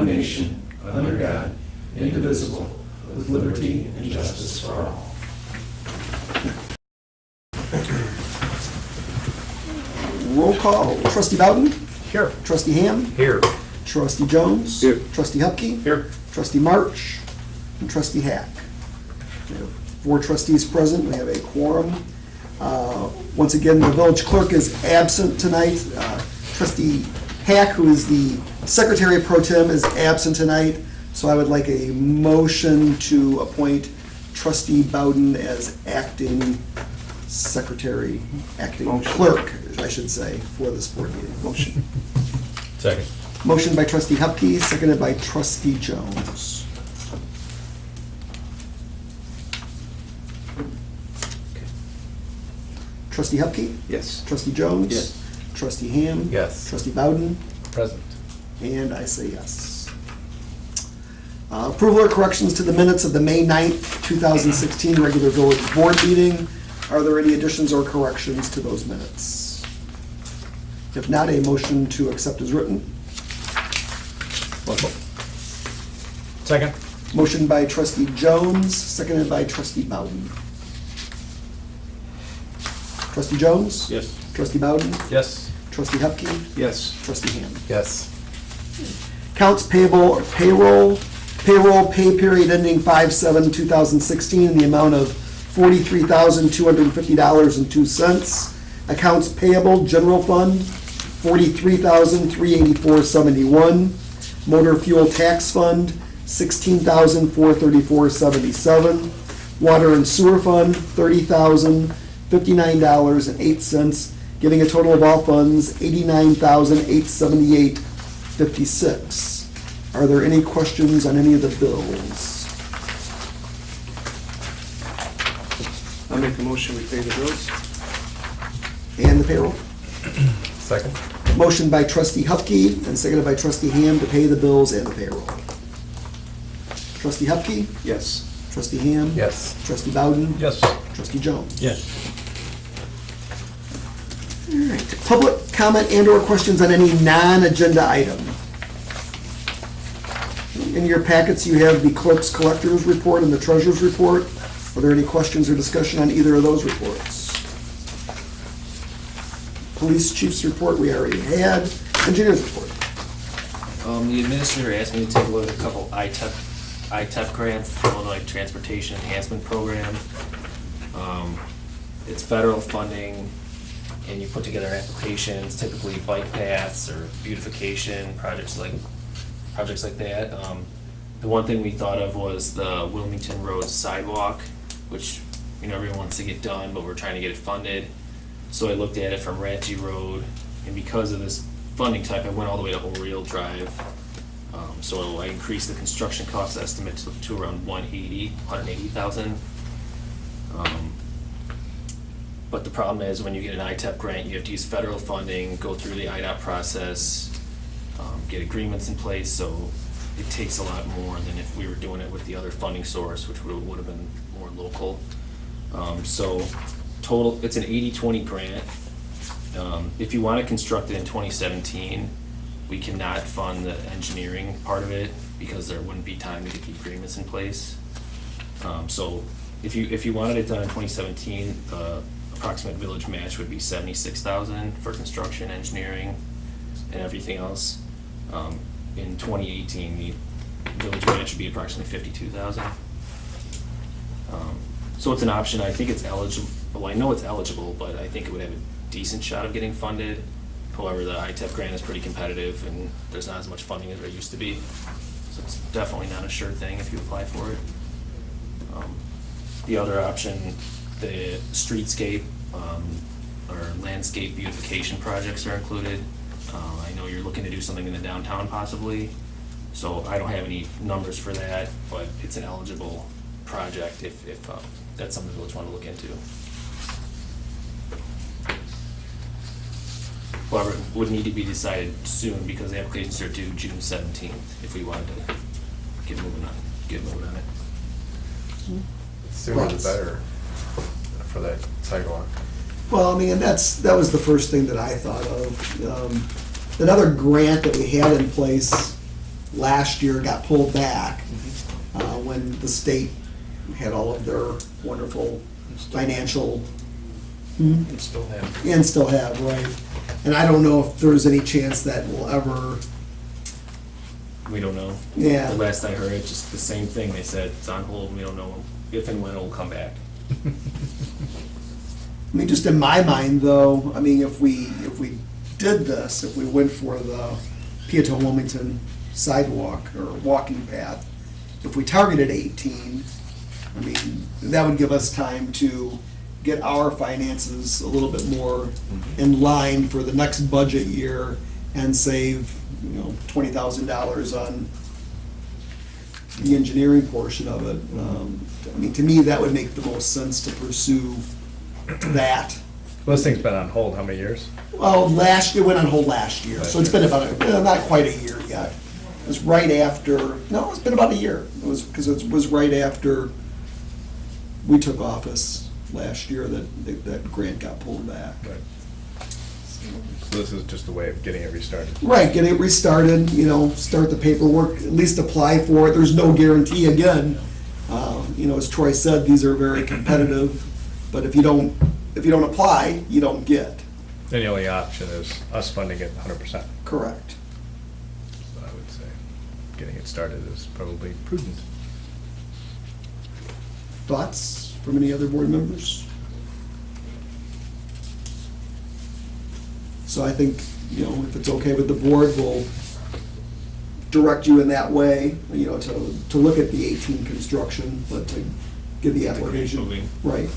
one nation, under God, indivisible, with liberty and justice for all. Roll call. Trustee Bowden? Here. Trustee Ham? Here. Trustee Jones? Here. Trustee Hupkey? Here. Trustee March? And Trustee Hack. We have 4 trustees present. We have a quorum. Once again, the village clerk is absent tonight. Trustee Hack, who is the secretary pro tem, is absent tonight. So I would like a motion to appoint Trustee Bowden as acting secretary, acting clerk, I should say, for this board meeting. Motion. Second. Motion by Trustee Hupkey, seconded by Trustee Jones. Trustee Hupkey? Yes. Trustee Jones? Yes. Trustee Ham? Yes. Trustee Bowden? Present. And I say yes. Approval or corrections to the minutes of the May 9th, 2016 regular village board meeting. Are there any additions or corrections to those minutes? If not, a motion to accept as written. Second. Motion by Trustee Jones, seconded by Trustee Bowden. Trustee Jones? Yes. Trustee Bowden? Yes. Trustee Hupkey? Yes. Trustee Ham? Yes. Accounts payable or payroll. Payroll pay period ending 5/7/2016 in the amount of $43,250.02. Accounts payable, general fund, $43,384.71. Motor fuel tax fund, $16,434.77. Water and sewer fund, $30,059.08, giving a total of all funds $89,878.56. Are there any questions on any of the bills? I'll make a motion, we pay the bills. And the payroll? Second. Motion by Trustee Hupkey and seconded by Trustee Ham to pay the bills and the payroll. Trustee Hupkey? Yes. Trustee Ham? Yes. Trustee Bowden? Yes. Trustee Jones? Yes. All right. Public comment and/or questions on any non-agenda item. In your packets, you have the clerk's collector's report and the treasurer's report. Are there any questions or discussion on either of those reports? Police chief's report we already had. Engineer's report. The administrator asked me to take a look at a couple ITEP grants, Illinois Transportation Enhancement Program. It's federal funding, and you put together applications, typically bike paths or beautification projects like that. The one thing we thought of was the Wilmington Road sidewalk, which everyone wants to get done, but we're trying to get it funded. So I looked at it from Ratchie Road, and because of this funding type, I went all the way to Oriole Drive. So I increased the construction cost estimate to around $180,000. But the problem is when you get an ITEP grant, you have to use federal funding, go through the IDOT process, get agreements in place, so it takes a lot more than if we were doing it with the other funding source, which would have been more local. So total, it's an 80-20 grant. If you want to construct it in 2017, we cannot fund the engineering part of it because there wouldn't be time to get the agreements in place. So if you wanted it done in 2017, the approximate village match would be $76,000 for construction, engineering, and everything else. In 2018, the village match would be approximately $52,000. So it's an option. I think it's eligible. Well, I know it's eligible, but I think it would have a decent shot of getting funded. However, the ITEP grant is pretty competitive, and there's not as much funding as there used to be. So it's definitely not a sure thing if you apply for it. The other option, the streetscape or landscape beautification projects are included. I know you're looking to do something in the downtown possibly, so I don't have any numbers for that, but it's an eligible project if that's something the village want to look into. However, it would need to be decided soon because the applications are due June 17th if we wanted to get moving on it. Sooner the better for that sidewalk. Well, I mean, that was the first thing that I thought of. Another grant that we had in place last year got pulled back when the state had all of their wonderful financial, And still have. and still have, right? And I don't know if there's any chance that will ever, We don't know. Yeah. The last I heard, just the same thing. They said it's on hold. We don't know if and when it will come back. I mean, just in my mind, though, I mean, if we did this, if we went for the Peotone Wilmington sidewalk or walking path, if we targeted 18, I mean, that would give us time to get our finances a little bit more in line for the next budget year and save, $20,000 on the engineering portion of it. I mean, to me, that would make the most sense to pursue that. Well, this thing's been on hold how many years? Well, it went on hold last year, so it's been about, not quite a year yet. It was right after, no, it's been about a year. It was, because it was right after we took office last year that grant got pulled back. Right. So this is just a way of getting it restarted. Right, get it restarted, start the paperwork, at least apply for it. There's no guarantee again. As Troy said, these are very competitive, but if you don't apply, you don't get. And the only option is us funding it 100%. Correct. So I would say getting it started is probably prudent. Thoughts from any other board members? So I think, if it's okay with the board, we'll direct you in that way, to look at the 18 construction, but to give the application. moving. Right.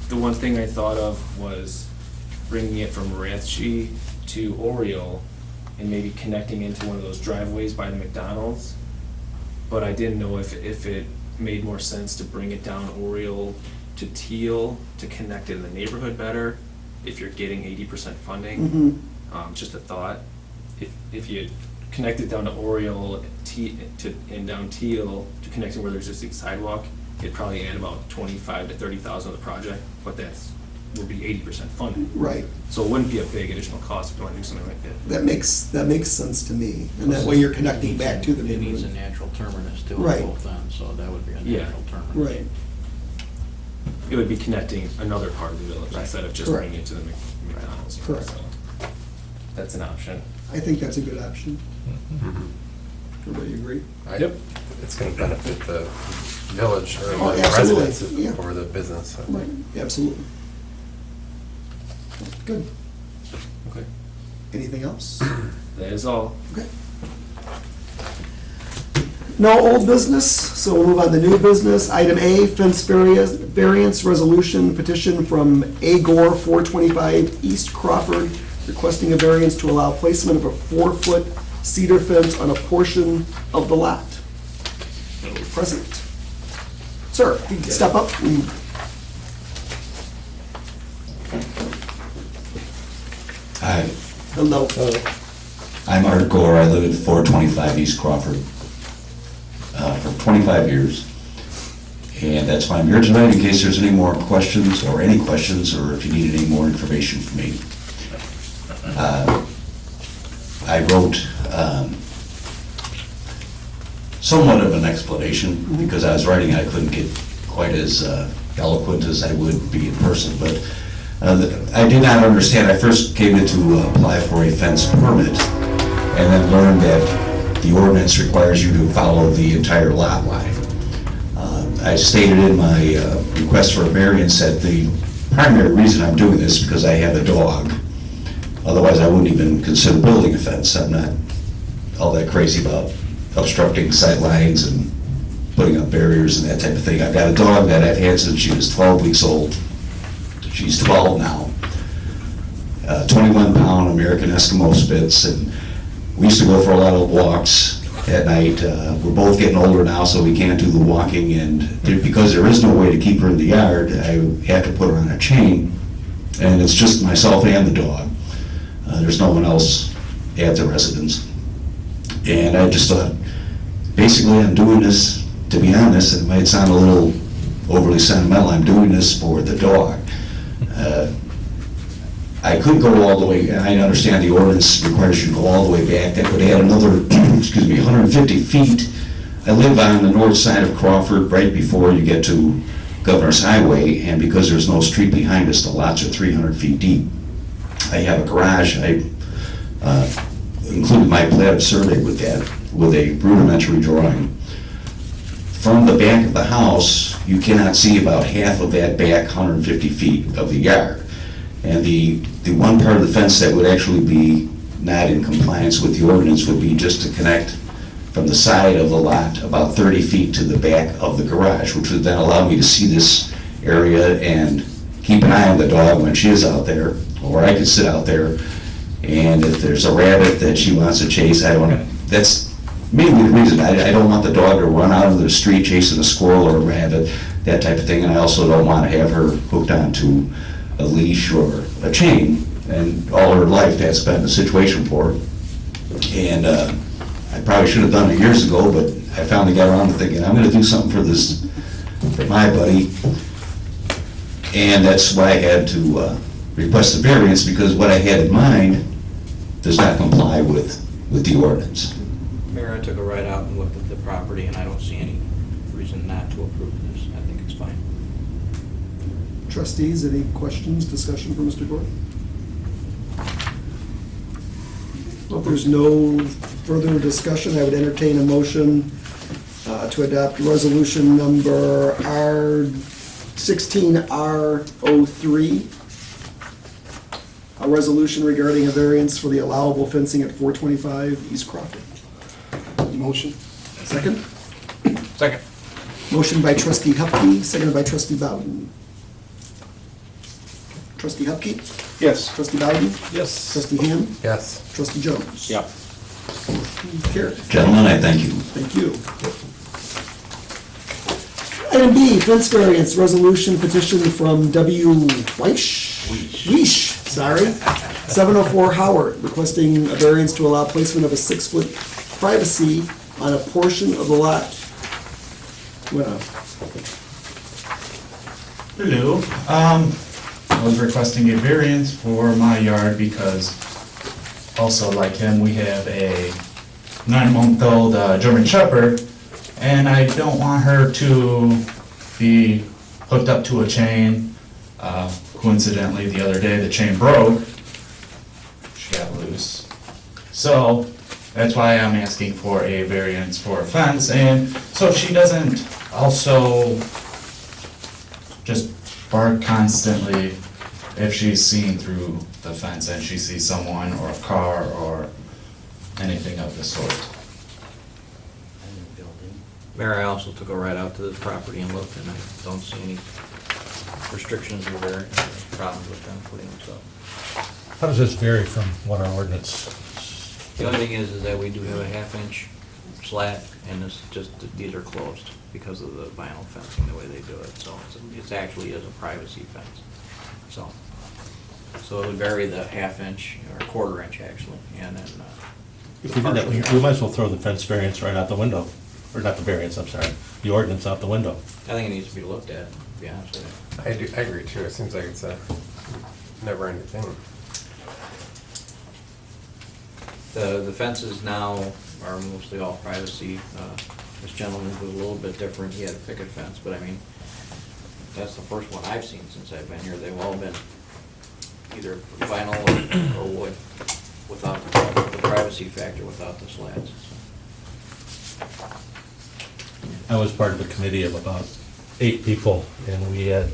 The one thing I thought of was bringing it from Rathje to Oriole and maybe connecting into one of those driveways by the McDonald's. But I didn't know if it made more sense to bring it down Oriole to Teal to connect in the neighborhood better, if you're getting 80% funding. Just a thought. If you connect it down to Oriole and down Teal to connect it where there's existing sidewalk, it'd probably add about 25 to 30,000 of the project, but will be 80% funded. Right. So it wouldn't be a big additional cost if you want to do something like that. That makes sense to me, and that way you're connecting back to the It needs a neighborhood. natural terminus to Right. it both ends, so that would be a Yeah. natural terminus. Right. It would be connecting another part of the village instead of just Correct. bringing it to the McDonald's. Correct. So that's an option. I think that's a good option. Everybody agree? Yep. It's gonna benefit the village or Oh, the absolutely, residents yeah. or the business. Right, absolutely. Good. Okay. Anything else? That is all. Okay. No old business, so we'll move on to new business. Item A, fence variance resolution petition from A. Gore, 425 East Crawford, requesting a variance to allow placement of a 4-foot cedar fence on a portion of the lot. Present. Sir, if you can step up. Hi, Hello. I'm Art Gore. I live at 425 East Crawford for 25 years. And that's why I'm here tonight, in case there's any more questions, or if you need any more information from me. I wrote somewhat of an explanation, because I was writing, I couldn't get quite as eloquent as I would be in person, but I did not understand. I first came in to apply for a fence permit, and then learned that the ordinance requires you to follow the entire lot line. I stated in my request for a variance that the primary reason I'm doing this is because I have a dog. Otherwise, I wouldn't even consider building a fence. I'm not all that crazy about obstructing sight lines and putting up barriers and that type of thing. I've got a dog that I've had since she was 12 weeks old. She's 12 now. 21-pound American Eskimo Spitz, and we used to go for a lot of walks at night. We're both getting older now, so we can't do the walking, and because there is no way to keep her in the yard, I have to put her on a chain, and it's just myself and the dog. There's no one else at the residence. And I just thought, basically I'm doing this, to be honest, it might sound a little overly sentimental, I'm doing this for the dog. I could go all the way, I understand the ordinance requires you to go all the way back, that would add another excuse me, 150 feet. I live on the north side of Crawford, right before you get to Governor's Highway, and because there's no street behind us, the lots are 300 feet deep. I have a garage. I included my plat of survey with that, with a rudimentary drawing. From the back of the house, you cannot see about half of that back 150 feet of the yard. And the one part of the fence that would actually be not in compliance with the ordinance would be just to connect from the side of the lot about 30 feet to the back of the garage, which would then allow me to see this area and keep an eye on the dog when she is out there, or I could sit out there, and if there's a rabbit that she wants to chase, that's mainly the reason. I don't want the dog to run out into the street chasing a squirrel or a rabbit, that type of thing, and I also don't want to have her hooked onto a leash or a chain, and all her life that's been the situation for her. And I probably should have done it years ago, but I finally got around to thinking, I'm gonna do something for my buddy. And that's why I had to request the variance, because what I had in mind does not comply with the ordinance. Mayor, I took a ride out and looked at the property, and I don't see any reason not to approve this. I think it's fine. Trustees, any questions, discussion for Mr. Gordon? Well, if there's no further discussion, I would entertain a motion to adopt resolution number R16R03, a resolution regarding a variance for the allowable fencing at 425 East Crawford. Motion? Second? Second. Motion by trustee Hupkey, seconded by trustee Bowden. Trustee Hupkey? Yes. Trustee Bowden? Yes. Trustee Ham? Yes. Trustee Jones? Yep. Carried. Gentlemen, I thank you. Thank you. Item B, fence variance resolution petition from W. Weish, sorry, 704 Howard, requesting a variance to allow placement of a 6-foot privacy on a portion of the lot. Hello. I was requesting a variance for my yard because also like him, we have a 9-month-old German Shepherd, and I don't want her to be hooked up to a chain. Coincidentally, the other day, the chain broke. She got loose. So that's why I'm asking for a variance for a fence, and so she doesn't also just bark constantly if she's seen through the fence and she sees someone or a car or anything of the sort. Mayor, I also took a ride out to the property and looked, and I don't see any restrictions or problems with them putting them up. How does this vary from what our ordinance? The only thing is that we do have a 1/2-inch slat, and it's just, these are closed because of the vinyl fencing, the way they do it, so it's actually is a privacy fence. So it would vary the 1/2-inch, or 1/4-inch actually, and then. If we did that, we might as well throw the fence variance right out the window, or not the variance, I'm sorry, the ordinance out the window. I think it needs to be looked at, to be honest with you. I agree too. It seems like it's a never-ending thing. The fences now are mostly all privacy. This gentleman was a little bit different. He had a picket fence, but I mean, that's the first one I've seen since I've been here. They've all been either vinyl or wood, without the privacy factor, without the slats. I was part of a committee of about 8 people, and we had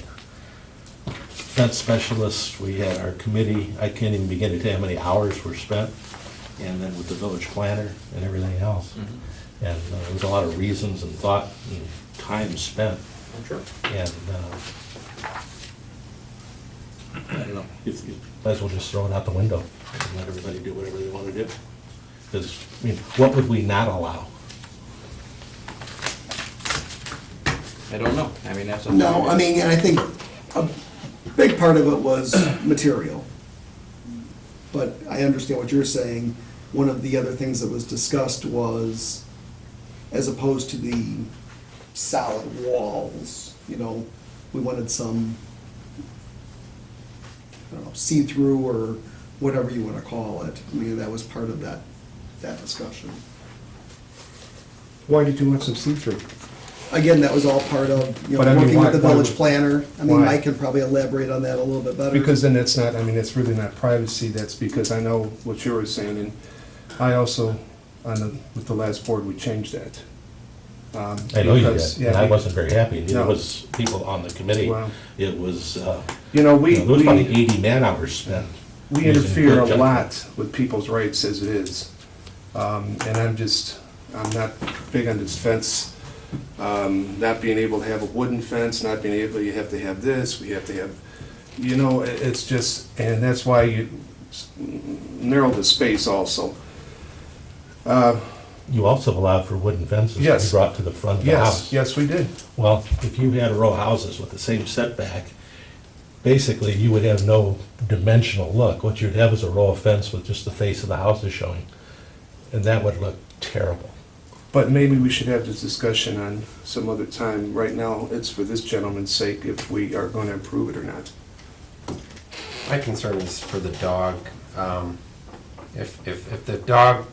fence specialists, we had our committee, I can't even begin to tell you how many hours were spent, and then with the village planner and everything else. And there was a lot of reasons and thought and time spent. I'm sure. And I don't know, you might as well just throw it out the window and let everybody do whatever they want to do. Because, I mean, what would we not allow? I don't know. I mean, that's. No, I mean, and I think a big part of it was material. But I understand what you're saying. One of the other things that was discussed was, as opposed to the solid walls, you know, we wanted some, I don't know, see-through or whatever you want to call it. I mean, that was part of that discussion. Why did you want some see-through? Again, that was all part of, But I mean, working with the why- village planner. I mean, why? Mike can probably elaborate on that a little bit better. Because then that's not, I mean, it's really not privacy, that's because I know what you were saying, and I also, with the last board, we changed that. I know you Because- did, yeah, and I we- wasn't very happy, neither No. was people on the committee. Well, It was, You know, there was probably 80 man-hours spent. we using interfere good a judgment. lot with people's rights as it is. And I'm not big on this fence, not being able to have a wooden fence, not being able, you have to have this, we have to have, it's just, and that's why you narrow the space also. You also allowed for wooden fences to be Yes. brought to the front of the house. Yes, we did. Well, if you had a row of houses with the same setback, basically you would have no dimensional look. What you'd have is a row of fence with just the face of the houses showing. And that would look terrible. But maybe we should have this discussion on some other time. Right now, it's for this gentleman's sake if we are going to approve it or not. My concern is for the dog. If the dog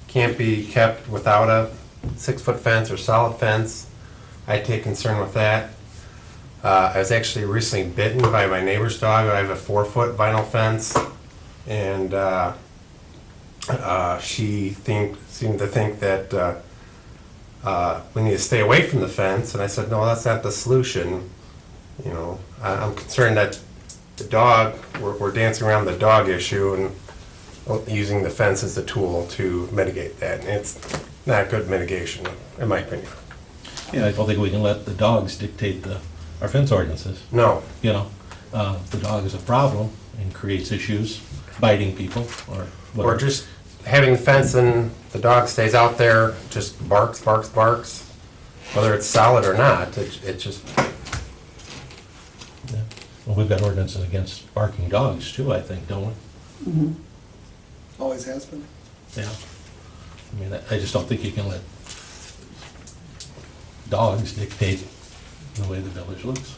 can't be kept without a 6-foot fence or solid fence, I take concern with that. I was actually recently bitten by my neighbor's dog. I have a 4-foot vinyl fence, and she seemed to think that we need to stay away from the fence, and I said, no, that's not the solution. I'm concerned that the dog, we're dancing around the dog issue and using the fence as a tool to mitigate that, and it's not good mitigation, in my opinion. Yeah, I don't think we can let the dogs dictate our fence ordinances. No, If the dog is a problem and creates issues, biting people or or whatever. just having the fence and the dog stays out there, just barks, whether it's solid or not, it just, Yeah. Well, we've got ordinances against barking dogs too, I think, don't we? Mhm. Always has been. Yeah. I mean, I just don't think you can let dogs dictate the way the village looks.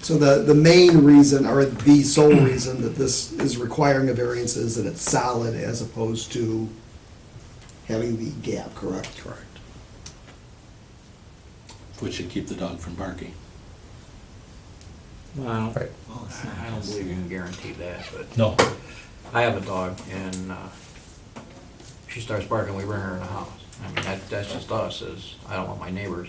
So the main reason, or the sole reason that this is requiring a variance is that it's solid as opposed to having the gap, correct? Correct. Which should keep the dog from barking. Well, Right. I don't believe you can guarantee that, but No. I have a dog, and she starts barking, we bring her in the house. I mean, that's just us, is I don't want my neighbors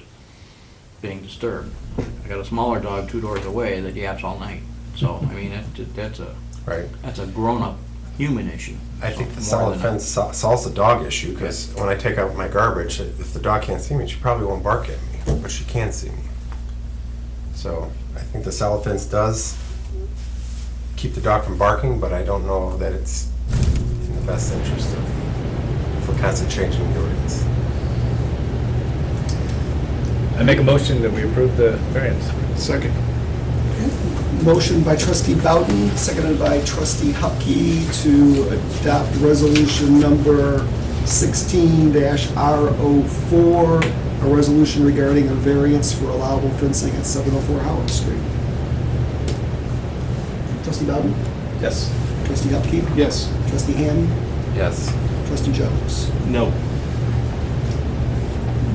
being disturbed. I got a smaller dog 2 doors away that yaps all night. So, I mean, that's right. a grown-up human issue. I think the So, more solid than a- fence solves the dog issue, because when I take out my garbage, if the dog can't see me, she probably won't bark at me, but she can see me. So I think the solid fence does keep the dog from barking, but I don't know that it's in the best interest if we're constantly changing the ordinance. I make a motion that we approve the variance. Second. Motion by trustee Bowden, seconded by trustee Hupkey to adopt resolution number 16-R04, a resolution regarding a variance for allowable fencing at 704 Howard Street. Trustee Bowden? Yes. Trustee Hupkey? Yes. Trustee Ham? Yes. Trustee Jones? No.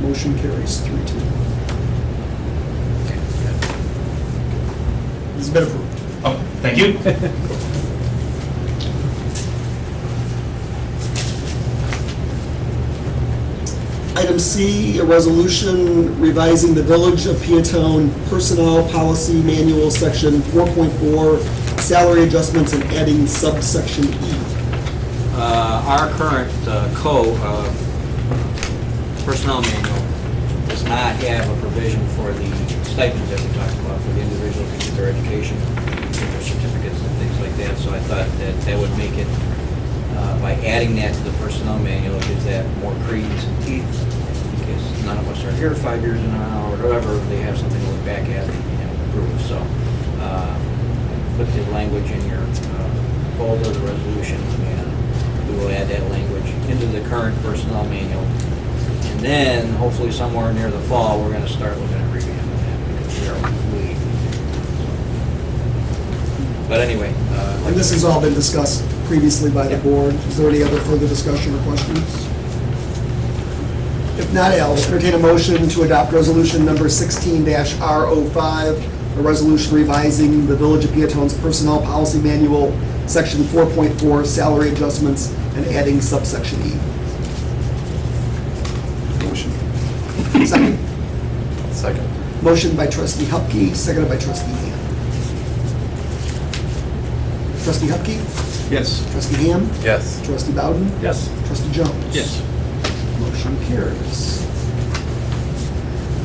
Motion carries 3-2. This has been approved. Oh, thank you. Item C, a resolution revising the Village of Peotone Personnel Policy Manual, Section 4.4, salary adjustments, and adding subsection E. Our current personnel manual does not have a provision for the stipends that we talked about for the individuals who get their education, get their certificates and things like that. So I thought that would make it, by adding that to the personnel manual, it gives that more credence and teeth, because none of us are here 5 years in now or whatever, they have something to look back at and approve. So put the language in your folder, the resolution, and we will add that language into the current personnel manual. And then, hopefully somewhere near the fall, we're gonna start looking at revamping that, because we are way. But anyway. And this has all been discussed previously by the board. Is there any other further discussion or questions? If not, I'll entertain a motion to adopt resolution number 16-R05, a resolution revising the Village of Peotone's Personnel Policy Manual, Section 4.4, salary adjustments, and adding subsection E. Motion. Second. Second. Motion by trustee Hupkey, seconded by trustee Ham. Trustee Hupkey? Yes. Trustee Ham? Yes. Trustee Bowden? Yes. Trustee Jones? Yes. Motion carries.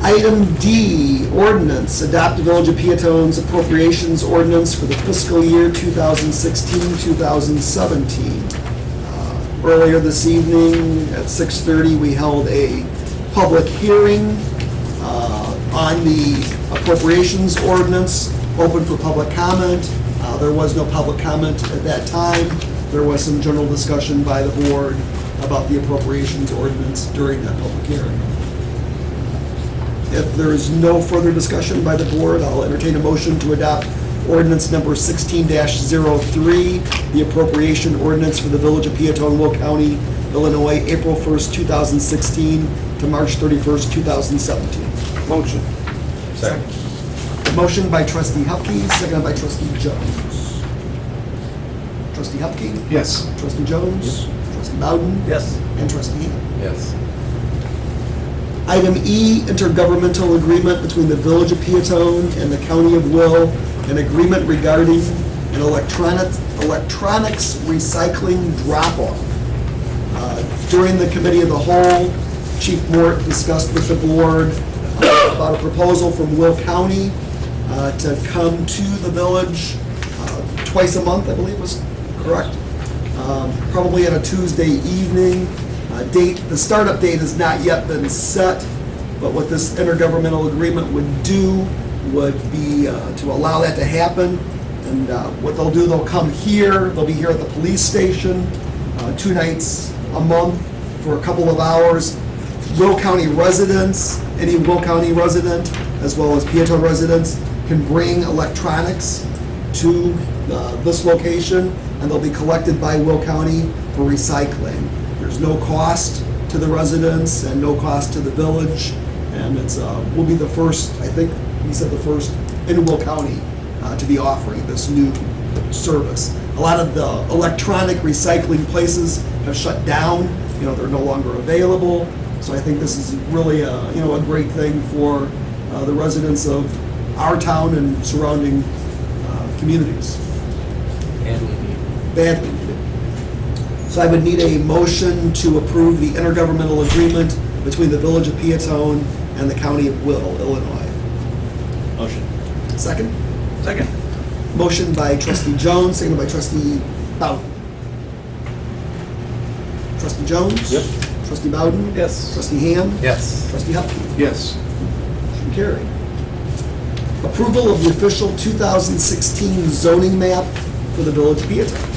Item D, ordinance, adopt the Village of Peotone's appropriations ordinance for the fiscal year 2016-2017. Earlier this evening at 6:30, we held a public hearing on the appropriations ordinance, open for public comment. There was no public comment at that time. There was some general discussion by the board about the appropriations ordinance during that public hearing. If there is no further discussion by the board, I'll entertain a motion to adopt ordinance number 16-03, the appropriation ordinance for the Village of Peotone, Will County, Illinois, April 1st, 2016 to March 31st, 2017. Motion. Second. Motion by trustee Hupkey, seconded by trustee Jones. Trustee Hupkey? Yes. Trustee Jones? Trustee Bowden? Yes. And trustee Ham. Yes. Item E, intergovernmental agreement between the Village of Peotone and the County of Will, an agreement regarding an electronics recycling drop-off. During the committee of the whole, Chief Mort discussed with the board about a proposal from Will County to come to the village twice a month, I believe was correct. Probably on a Tuesday evening. The startup date has not yet been set, but what this intergovernmental agreement would do would be to allow that to happen. And what they'll do, they'll come here, they'll be here at the police station 2 nights a month for a couple of hours. Will County residents, any Will County resident, as well as Peotone residents, can bring electronics to this location, and they'll be collected by Will County for recycling. There's no cost to the residents and no cost to the village, and it's will be the first, I think he said the first in Will County to be offering this new service. A lot of the electronic recycling places have shut down. They're no longer available. So I think this is really a great thing for the residents of our town and surrounding communities. And we need Badly needed. So I would need a motion to approve the intergovernmental agreement between the Village of Peotone and the County of Will, Illinois. Motion. Second? Second. Motion by trustee Jones, seconded by trustee Bowden. Trustee Jones? Yep. Trustee Bowden? Yes. Trustee Ham? Yes. Trustee Hupkey? Yes. Motion carried. Approval of the official 2016 zoning map for the Village of Peotone.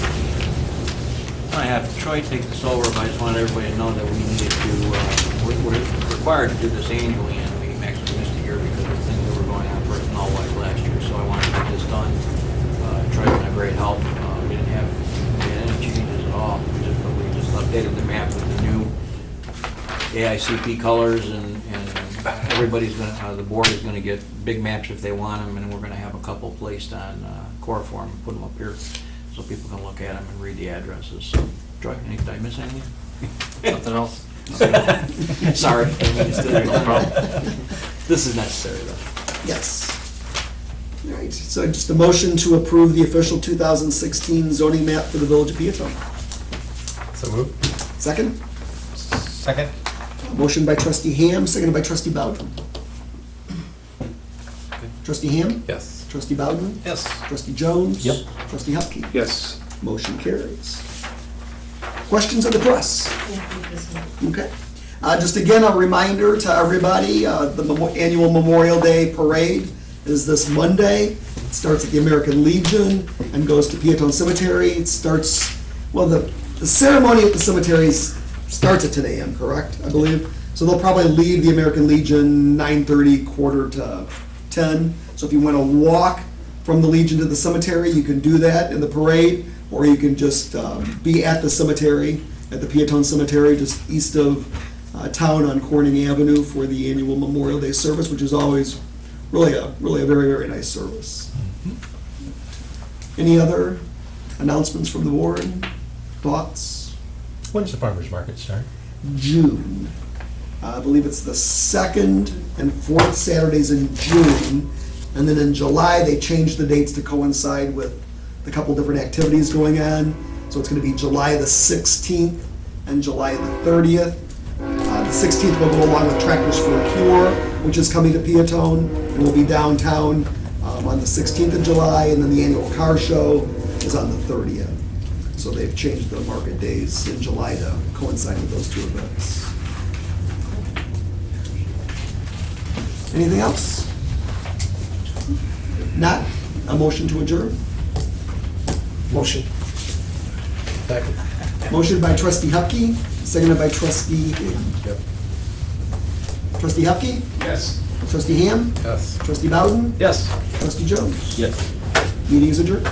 I have Troy take this over, but I just wanted everybody to know that we needed to, we're required to do this annually, and we actually missed a year because of things that were going on personnel-wise last year, so I wanted to get this done. Troy's been a great help. We didn't have any changes at all. We just updated the map with the new AICP colors, and everybody's gonna, the board is gonna get big maps if they want them, and we're gonna have a couple placed on core form and put them up here so people can look at them and read the addresses. So, Troy, did I miss anything? Something else? Sorry. No problem. This is necessary, though. Yes. All right, so just a motion to approve the official 2016 zoning map for the Village of Peotone. So moved. Second? Second. Motion by trustee Ham, seconded by trustee Bowden. Trustee Ham? Yes. Trustee Bowden? Yes. Trustee Jones? Yep. Trustee Hupkey? Yes. Motion carries. Questions of the press? Okay. Just again, a reminder to everybody, the annual Memorial Day Parade is this Monday. It starts at the American Legion and goes to Peotone Cemetery. It starts, well, the ceremony at the cemeteries starts at 10 a.m., correct, I believe? So they'll probably leave the American Legion 9:30, 9:45. So if you want to walk from the Legion to the cemetery, you can do that in the parade, or you can just be at the cemetery, at the Peotone Cemetery, just east of town on Corning Avenue for the annual Memorial Day service, which is always really a very, very nice service. Any other announcements from the board? Thoughts? When's the farmer's market start? June. I believe it's the second and fourth Saturdays in June. And then in July, they changed the dates to coincide with a couple different activities going on. So it's going to be July the 16th and July the 30th. The 16th will go along with Tractors for a Cure, which is coming to Peotone, and will be downtown on the 16th of July, and then the annual car show is on the 30th. So they've changed the market days in July to coincide with those two events. Anything else? If not, a motion to adjourn? Motion. Second. Motion by trustee Hupkey, seconded by trustee Ham. Yep. Trustee Hupkey? Yes. Trustee Ham? Yes. Trustee Bowden? Yes. Trustee Jones? Yes. Meeting is adjourned.